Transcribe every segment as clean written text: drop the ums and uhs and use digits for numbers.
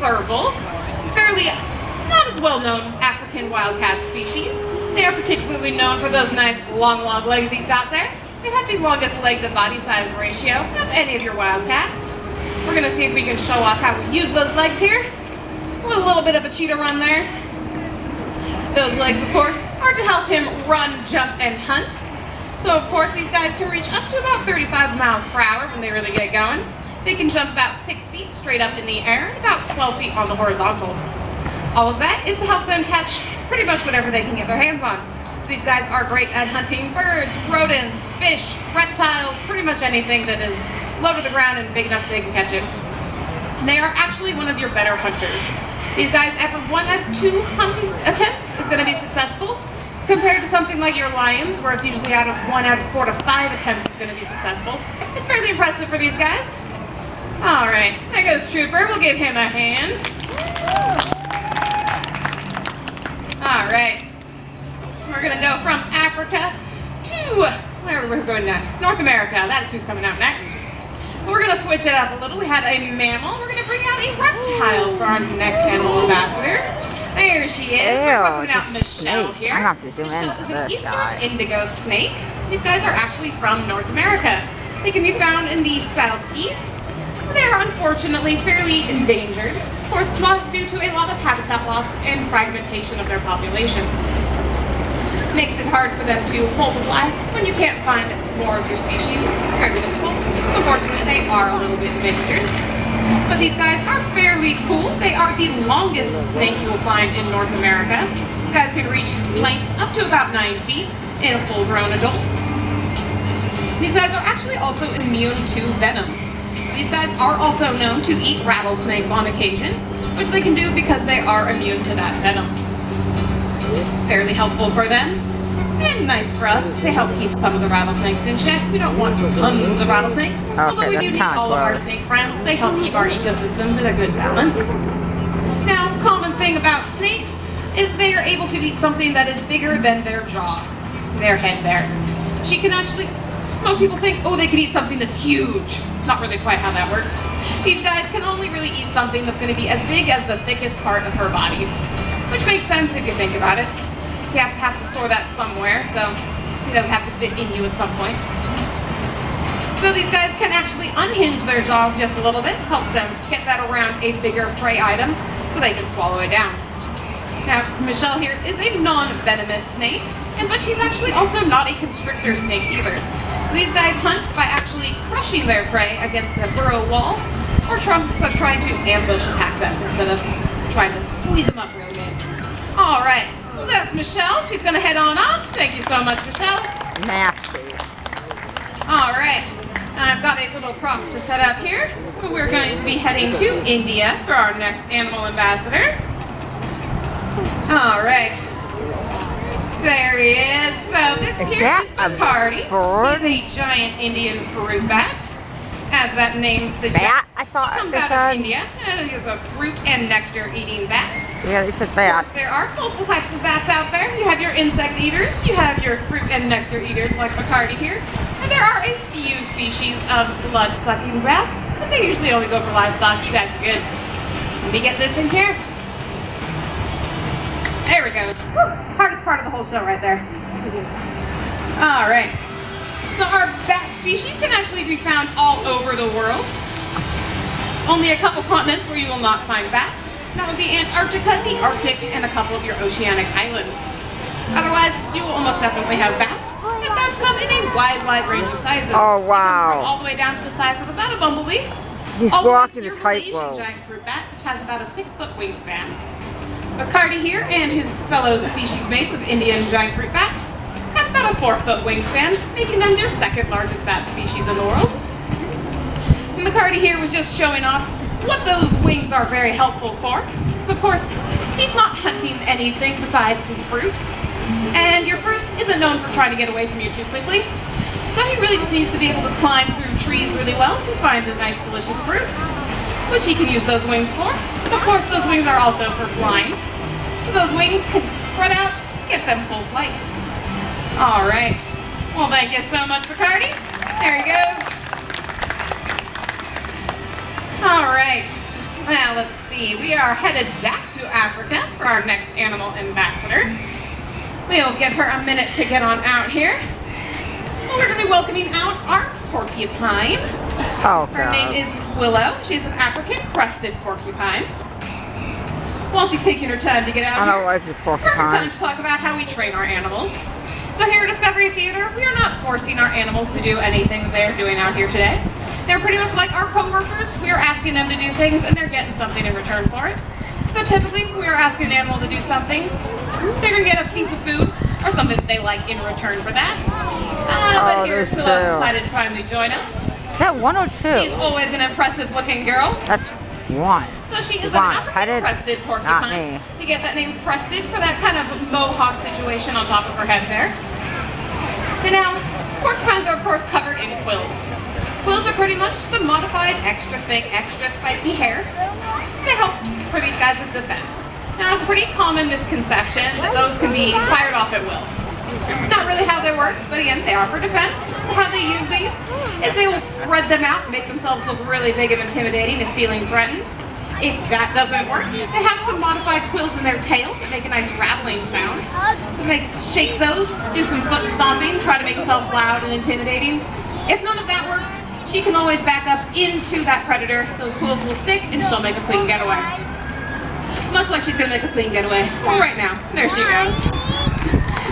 serval, fairly not as well-known African wildcat species. They are particularly known for those nice long legs he's got there. They have the longest leg to body size ratio of any of your wildcats. We're gonna see if we can show off how we use those legs here. With a little bit of a cheetah run there. Those legs, of course, are to help him run, jump, and hunt. So, of course, these guys can reach up to about 35 miles per hour when they really get going. They can jump about 6 feet straight up in the air and about 12 feet on the horizontal. All of that is to help them catch pretty much whatever they can get their hands on. So these guys are great at hunting birds, rodents, fish, reptiles, pretty much anything that is low to the ground and big enough they can catch it. They are actually one of your better hunters. These guys, after 1 out of 2 hunting attempts, is going to be successful, compared to something like your lions, where it's usually 1 out of 4 to 5 attempts is going to be successful. It's fairly impressive for these guys. All right, there goes Trooper. We'll give him a hand. All right, we're going to go from Africa to where we're going next. North America. That's who's coming out next. We're going to switch it up a little. We had a mammal. We're going to bring out a reptile for our next animal ambassador. There she is. We're coming out Michelle here. I have to zoom in Michelle for is an this eastern guy. indigo snake. These guys are actually from North America. They can be found in the southeast. They're unfortunately fairly endangered, of course, not due to a lot of habitat loss and fragmentation of their populations. Makes it hard for them to multiply when you can't find more of your species. Very difficult. Unfortunately, they are a little bit endangered. But these guys are fairly cool. They are the longest snake you will find in North America. These guys can reach lengths up to about 9 feet in a full-grown adult. These guys are actually also immune to venom. So these guys are also known to eat rattlesnakes on occasion, which they can do because they are immune to that venom. Fairly helpful for them. And nice for us. They help keep some of the rattlesnakes in check. We don't want tons of rattlesnakes. Although we do need all of our snake friends. They help keep our ecosystems in a good balance. Now, common thing about snakes is they are able to eat something that is bigger than their jaw, their head there. She can actually, most people think, oh, they can eat something that's huge. Not really quite how that works. These guys can only really eat something that's going to be as big as the thickest part of her body. Which makes sense if you think about it. You have to store that somewhere, so it doesn't have to fit in you at some point. So these guys can actually unhinge their jaws just a little bit, helps them get that around a bigger prey item so they can swallow it down. Now, Michelle here is a non-venomous snake, but she's actually also not a constrictor snake either. So these guys hunt by actually crushing their prey against the burrow wall, or trying to ambush attack them instead of trying to squeeze them up real good. All right. Well, that's Michelle. She's going to head on off. Thank you so much, Michelle. Nasty. All right. I've got a little prompt to set up here. We're going to be heading to India for our next animal ambassador. All right. There he is. So this here is Bacardi. He's a giant Indian fruit bat, as that name suggests. Bat? I thought he comes out of India, and he's a fruit and nectar eating bat. Yeah, they said Of bat. course, there are multiple types of bats out there. You have your insect eaters, you have your fruit and nectar eaters like Bacardi here, and there are a few species of blood-sucking bats, but they usually only go for livestock. You guys are good. Let me get this in here. There we go. Whew, hardest part of the whole show right there. All right. So our bat species can actually be found all over the world. Only a couple continents where you will not find bats. That would be Antarctica, the Arctic, and a couple of your oceanic islands. Otherwise, you will almost definitely have bats. And bats come in a wide range of sizes. Oh, They come wow. from all the way down to the size of about a bumblebee. He's all the way walking to a your Malaysian tightrope. giant fruit bat, which has about a 6-foot wingspan. Bacardi here and his fellow species mates of Indian giant fruit bats have about a 4-foot wingspan, making them their second largest bat species in the world. And Bacardi here was just showing off what those wings are very helpful for. Of course, he's not hunting anything besides his fruit, and your fruit isn't known for trying to get away from you too quickly, so he really just needs to be able to climb through trees really well to find the nice delicious fruit, which he can use those wings for. Of course, those wings are also for flying. So those wings can spread out, get them full flight. All right. Well, thank you so much, Bacardi. There he goes. All right. Now let's see, we are headed back to Africa for our next animal ambassador. We'll give her a minute to get on out here. Well, we're going to be welcoming out our porcupine. Oh, Her name is Quillo. She's an African crested porcupine. While she's taking her time to get out I don't here, like the perfect time porcupine. to talk about how we train our animals. So here at Discovery Theater, we are not forcing our animals to do anything that they're doing out here today. They're pretty much like our co-workers. We are asking them to do things and they're getting something in return for it. So typically, we are asking an animal to do something. They're going to get a piece of food or something that they like in return for that. But here, there's Quillo two. decided to finally join us. Is that one or She's two? always an impressive looking girl. That's one. So she is One. an African crested porcupine. me. You get that name crested for that kind of mohawk situation on top of her head there. And now, porcupines are of course covered in quills. Quills are pretty much the modified, extra thick, extra spiky hair. They help for these guys as defense. Now it's a pretty common misconception that those can be fired off at will. Not really how they work, but again, they are for defense. How they use these is they will spread them out and make themselves look really big and intimidating if feeling threatened. If that doesn't work, they have some modified quills in their tail that make a nice rattling sound. So they shake those, do some foot stomping, try to make themselves loud and intimidating. If none of that works, she can always back up into that predator. Those quills will stick and she'll make a clean getaway. Much like she's gonna make a clean getaway. Well, right now, there she goes.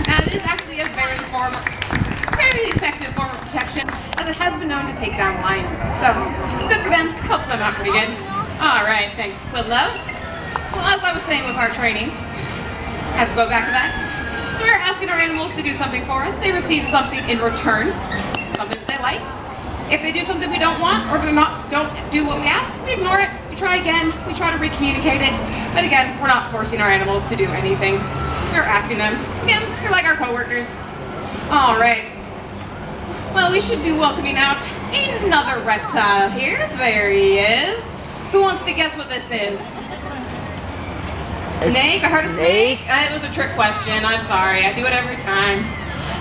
Now it is actually a very effective form of protection, as it has been known to take down lions. So it's good for them, helps them out pretty good. All right, thanks, Quillo. Well, as I was saying with our training, has to go back to that. So we're asking our animals to do something for us. They receive something in return, something that they like. If they do something we don't want or don't do what we ask, we ignore it. We try again. We try to recommunicate it. But again, we're not forcing our animals to do anything. We're asking them. Again, you're like our coworkers. All right. Well, we should be welcoming out another reptile here. There he is. Who wants to guess what this is? Snake? I heard a snake. It was a trick question. I'm sorry. I do it every time.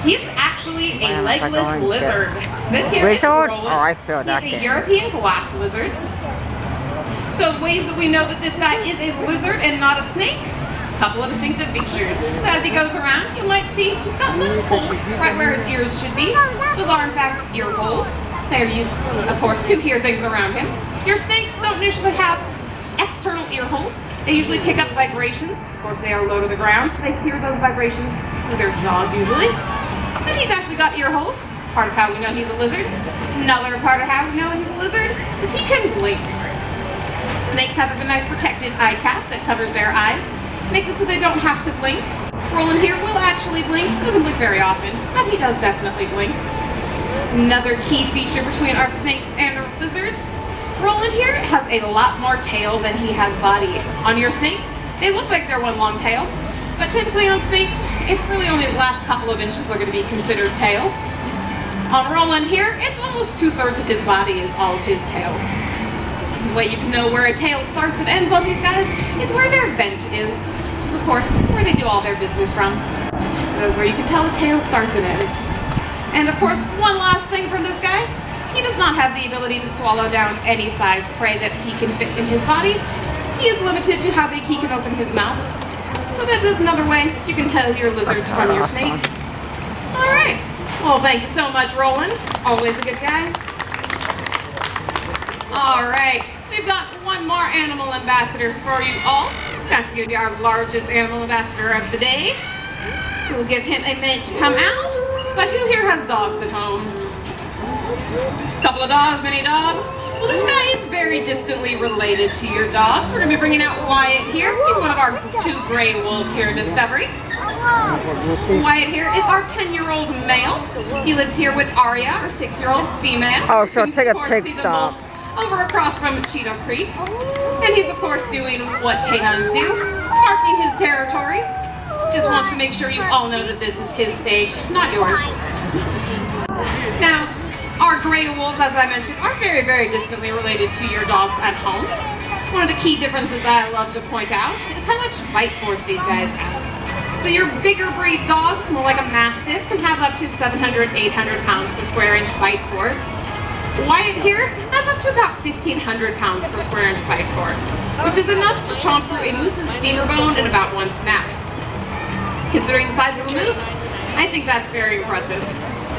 He's actually a legless lizard. This here is Lizard? Roland. Oh, I feel that He's a thing. European glass lizard. So ways that we know that this guy is a lizard and not a snake. Couple of distinctive features. So as he goes around, you might see he's got little holes right where his ears should be. Those are in fact ear holes. They are used, of course, to hear things around him. Your snakes don't usually have external ear holes. They usually pick up vibrations. Of course, they are low to the ground, so they hear those vibrations through their jaws usually. But he's actually got ear holes. Part of how we know he's a lizard. Another part of how we know he's a lizard is he can blink. Snakes have a nice protected eye cap that covers their eyes. Makes it so they don't have to blink. Roland here will actually blink. Doesn't blink very often, but he does definitely blink. Another key feature between our snakes and our lizards, Roland here has a lot more tail than he has body. On your snakes, they look like they're one long tail, but typically on snakes, it's really only the last couple of inches are going to be considered tail. On Roland here, it's almost 2/3 of his body is all of his tail. The way you can know where a tail starts and ends on these guys is where their vent is, which is of course where they do all their business from. That's where you can tell the tail starts and ends. And of course, one last thing from this guy, he does not have the ability to swallow down any size prey that he can fit in his body. He is limited to how big he can open his mouth. So that is another way you can tell your lizards from your snakes. All right. Well, thank you so much, Roland. Always a good guy. All right. We've got one more animal ambassador for you all. It's actually going to be our largest animal ambassador of the day. We will give him a minute to come out. But who here has dogs at home? Couple of dogs, many dogs? Well, this guy is very distantly related to your dogs. We're going to be bringing out Wyatt here. He's one of our 2 gray wolves here in Discovery. Wyatt here is our 10-year-old male. He lives here with Aria, our 6-year-old female. Oh, so take a You can, of course, pig see them stop. both over across from Cheeto Creek. And he's, of course, doing what canines do, marking his territory. Just wants to make sure you all know that this is his stage, not yours. Now, our gray wolves, as I mentioned, are very, very distantly related to your dogs at home. One of the key differences that I love to point out is how much bite force these guys have. So your bigger breed dogs, more like a Mastiff, can have up to 700, 800 pounds per square inch bite force. Wyatt here has up to about 1,500 pounds per square inch bite force, which is enough to chomp through a moose's femur bone in about one snap. Considering the size of a moose, I think that's very impressive,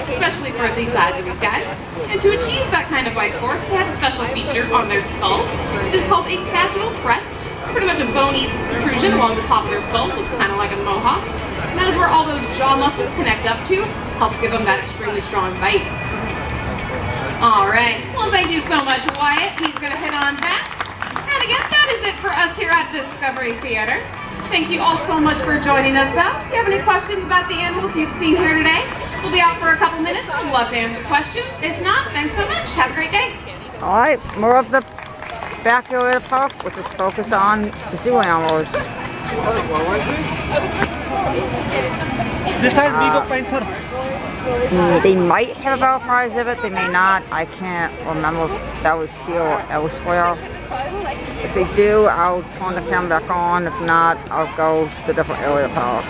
especially for the size of these guys. And to achieve that kind of bite force, they have a special feature on their skull. It is called a sagittal crest. It's pretty much a bony protrusion along the top of their skull. Looks kind of like a mohawk. And that is where all those jaw muscles connect up to. Helps give them that extremely strong bite. All right. Well, thank you so much, Wyatt. He's going to head on back. And again, that is it for us here at Discovery Theater. Thank you all so much for joining us, though. If you have any questions about the animals you've seen here today, we'll be out for a couple minutes. We'd love to answer questions. If not, thanks so much. Have a great day. All right, more of the backyard park, which is focused on the zoo animals. This side Beagle Panther. They might have a Bellfry exhibit, they may not. I can't remember if that was here or elsewhere. If they do, I'll turn the camera back on. If not, I'll go to the different area parks.